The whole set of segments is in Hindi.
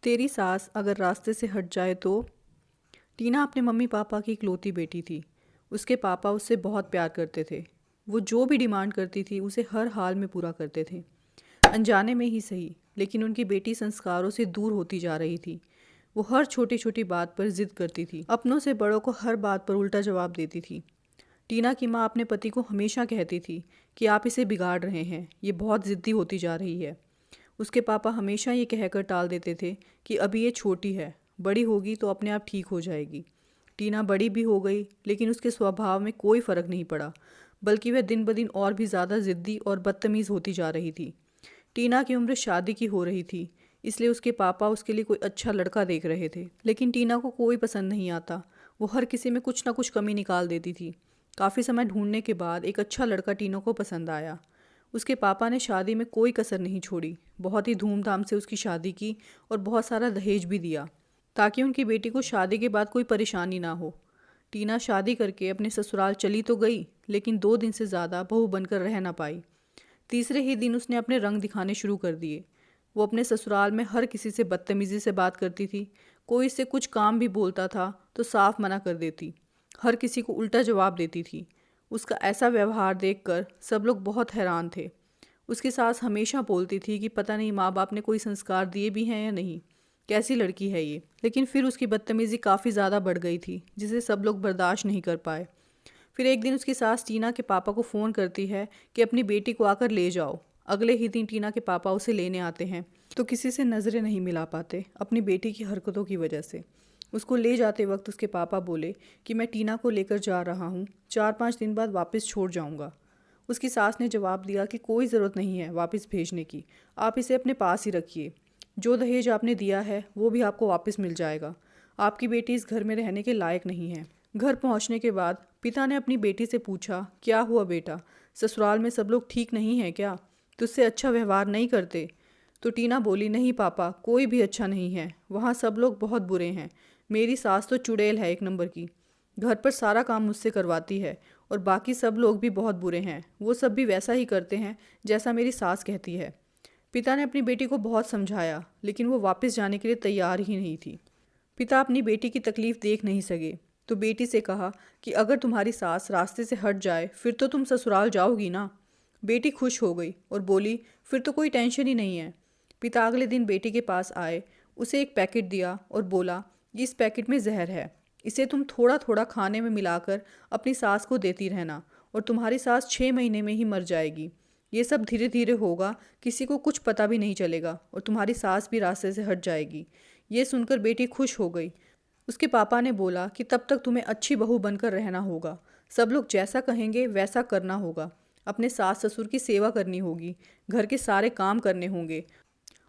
तेरी सास अगर रास्ते से हट जाए तो। टीना अपने मम्मी पापा की इकलौती बेटी थी। उसके पापा उससे बहुत प्यार करते थे। वो जो भी डिमांड करती थी उसे हर हाल में पूरा करते थे, अनजाने में ही सही। लेकिन उनकी बेटी संस्कारों से दूर होती जा रही थी। वो हर छोटी छोटी बात पर जिद करती थी, अपनों से बड़ों को हर बात पर उल्टा जवाब देती थी। टीना की माँ अपने पति को हमेशा कहती थी कि आप इसे बिगाड़ रहे हैं, ये बहुत ज़िद्दी होती जा रही है। उसके पापा हमेशा ये कहकर टाल देते थे कि अभी ये छोटी है, बड़ी होगी तो अपने आप ठीक हो जाएगी। टीना बड़ी भी हो गई, लेकिन उसके स्वभाव में कोई फ़र्क नहीं पड़ा, बल्कि वह दिन ब दिन और भी ज़्यादा ज़िद्दी और बदतमीज़ होती जा रही थी। टीना की उम्र शादी की हो रही थी, इसलिए उसके पापा उसके लिए कोई अच्छा लड़का देख रहे थे। लेकिन टीना को कोई पसंद नहीं आता। वो हर किसी में कुछ ना कुछ कमी निकाल देती थी। काफ़ी समय ढूंढने के बाद एक अच्छा लड़का टीना को पसंद आया। उसके पापा ने शादी में कोई कसर नहीं छोड़ी, बहुत ही धूमधाम से उसकी शादी की और बहुत सारा दहेज भी दिया, ताकि उनकी बेटी को शादी के बाद कोई परेशानी ना हो। टीना शादी करके अपने ससुराल चली तो गई, लेकिन 2 दिन से ज़्यादा बहू बनकर रह ना पाई। तीसरे ही दिन उसने अपने रंग दिखाने शुरू कर दिए। वो अपने ससुराल में हर किसी से बदतमीज़ी से बात करती थी। कोई इससे कुछ काम भी बोलता था तो साफ मना कर देती। हर किसी को उल्टा जवाब देती थी। उसका ऐसा व्यवहार देखकर सब लोग बहुत हैरान थे। उसकी सास हमेशा बोलती थी कि पता नहीं माँ बाप ने कोई संस्कार दिए भी हैं या नहीं, कैसी लड़की है ये। लेकिन फिर उसकी बदतमीज़ी काफ़ी ज़्यादा बढ़ गई थी, जिसे सब लोग बर्दाश्त नहीं कर पाए। फिर एक दिन उसकी सास टीना के पापा को फ़ोन करती है कि अपनी बेटी को आकर ले जाओ। अगले ही दिन टीना के पापा उसे लेने आते हैं, तो किसी से नज़रें नहीं मिला पाते अपनी बेटी की हरकतों की वजह से। उसको ले जाते वक्त उसके पापा बोले कि मैं टीना को लेकर जा रहा हूँ, 4-5 दिन बाद वापस छोड़ जाऊँगा। उसकी सास ने जवाब दिया कि कोई ज़रूरत नहीं है वापस भेजने की, आप इसे अपने पास ही रखिए। जो दहेज आपने दिया है वो भी आपको वापस मिल जाएगा। आपकी बेटी इस घर में रहने के लायक नहीं है। घर पहुंचने के बाद पिता ने अपनी बेटी से पूछा, क्या हुआ बेटा, ससुराल में सब लोग ठीक नहीं है क्या, तुझसे अच्छा व्यवहार नहीं करते? तो टीना बोली, नहीं पापा, कोई भी अच्छा नहीं है, वहाँ सब लोग बहुत बुरे हैं। मेरी सास तो चुड़ैल है एक नंबर की, घर पर सारा काम मुझसे करवाती है, और बाकी सब लोग भी बहुत बुरे हैं, वो सब भी वैसा ही करते हैं जैसा मेरी सास कहती है। पिता ने अपनी बेटी को बहुत समझाया, लेकिन वो वापस जाने के लिए तैयार ही नहीं थी। पिता अपनी बेटी की तकलीफ़ देख नहीं सके, तो बेटी से कहा कि अगर तुम्हारी सास रास्ते से हट जाए फिर तो तुम ससुराल जाओगी ना। बेटी खुश हो गई और बोली, फिर तो कोई टेंशन ही नहीं है। पिता अगले दिन बेटी के पास आए, उसे एक पैकेट दिया और बोला, इस पैकेट में जहर है, इसे तुम थोड़ा थोड़ा खाने में मिलाकर अपनी सास को देती रहना, और तुम्हारी सास 6 महीने में ही मर जाएगी। ये सब धीरे धीरे होगा, किसी को कुछ पता भी नहीं चलेगा, और तुम्हारी सास भी रास्ते से हट जाएगी। ये सुनकर बेटी खुश हो गई। उसके पापा ने बोला कि तब तक तुम्हें अच्छी बहू बनकर रहना होगा, सब लोग जैसा कहेंगे वैसा करना होगा, अपने सास ससुर की सेवा करनी होगी, घर के सारे काम करने होंगे,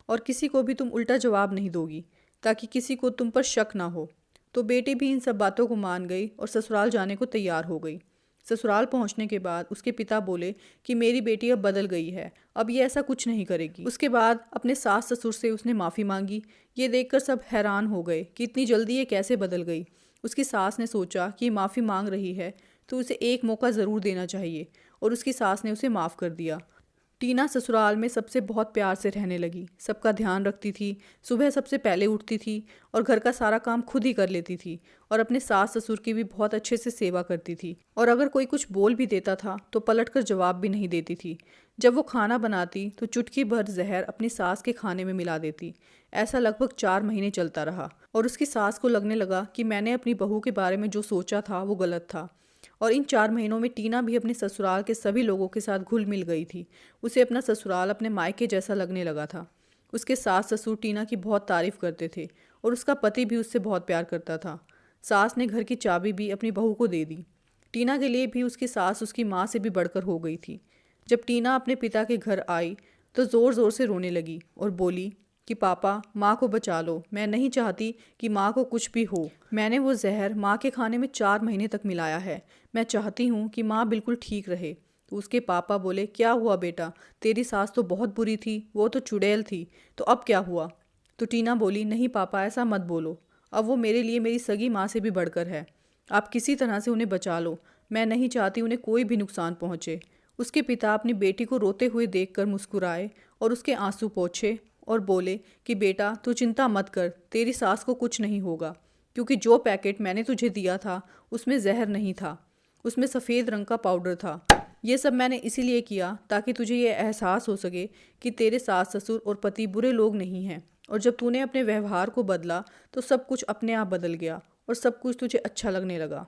और किसी को भी तुम उल्टा जवाब नहीं दोगी, ताकि किसी को तुम पर शक ना हो। तो बेटी भी इन सब बातों को मान गई और ससुराल जाने को तैयार हो गई। ससुराल पहुंचने के बाद उसके पिता बोले कि मेरी बेटी अब बदल गई है, अब ये ऐसा कुछ नहीं करेगी। उसके बाद अपने सास ससुर से उसने माफ़ी मांगी। ये देखकर सब हैरान हो गए कि इतनी जल्दी ये कैसे बदल गई। उसकी सास ने सोचा कि माफ़ी मांग रही है तो उसे एक मौका ज़रूर देना चाहिए, और उसकी सास ने उसे माफ़ कर दिया। टीना ससुराल में सबसे बहुत प्यार से रहने लगी, सबका ध्यान रखती थी, सुबह सबसे पहले उठती थी और घर का सारा काम खुद ही कर लेती थी, और अपने सास ससुर की भी बहुत अच्छे से सेवा करती थी, और अगर कोई कुछ बोल भी देता था तो पलटकर जवाब भी नहीं देती थी। जब वो खाना बनाती तो चुटकी भर जहर अपनी सास के खाने में मिला देती। ऐसा लगभग 4 महीने चलता रहा, और उसकी सास को लगने लगा कि मैंने अपनी बहू के बारे में जो सोचा था वो गलत था। और इन 4 महीनों में टीना भी अपने ससुराल के सभी लोगों के साथ घुल मिल गई थी। उसे अपना ससुराल अपने मायके जैसा लगने लगा था। उसके सास ससुर टीना की बहुत तारीफ करते थे, और उसका पति भी उससे बहुत प्यार करता था। सास ने घर की चाबी भी अपनी बहू को दे दी। टीना के लिए भी उसकी सास उसकी माँ से भी बढ़कर हो गई थी। जब टीना अपने पिता के घर आई तो ज़ोर ज़ोर से रोने लगी और बोली कि पापा, माँ को बचा लो, मैं नहीं चाहती कि माँ को कुछ भी हो। मैंने वो जहर माँ के खाने में 4 महीने तक मिलाया है, मैं चाहती हूँ कि माँ बिल्कुल ठीक रहे। तो उसके पापा बोले, क्या हुआ बेटा, तेरी सास तो बहुत बुरी थी, वो तो चुड़ैल थी, तो अब क्या हुआ? तो टीना बोली, नहीं पापा, ऐसा मत बोलो, अब वो मेरे लिए मेरी सगी माँ से भी बढ़कर है। आप किसी तरह से उन्हें बचा लो, मैं नहीं चाहती उन्हें कोई भी नुकसान पहुँचे। उसके पिता अपनी बेटी को रोते हुए देखकर मुस्कुराए और उसके आंसू पोंछे और बोले कि बेटा तू चिंता मत कर, तेरी सास को कुछ नहीं होगा, क्योंकि जो पैकेट मैंने तुझे दिया था उसमें जहर नहीं था, उसमें सफ़ेद रंग का पाउडर था। ये सब मैंने इसीलिए किया ताकि तुझे ये एहसास हो सके कि तेरे सास ससुर और पति बुरे लोग नहीं हैं, और जब तूने अपने व्यवहार को बदला तो सब कुछ अपने आप बदल गया और सब कुछ तुझे अच्छा लगने लगा।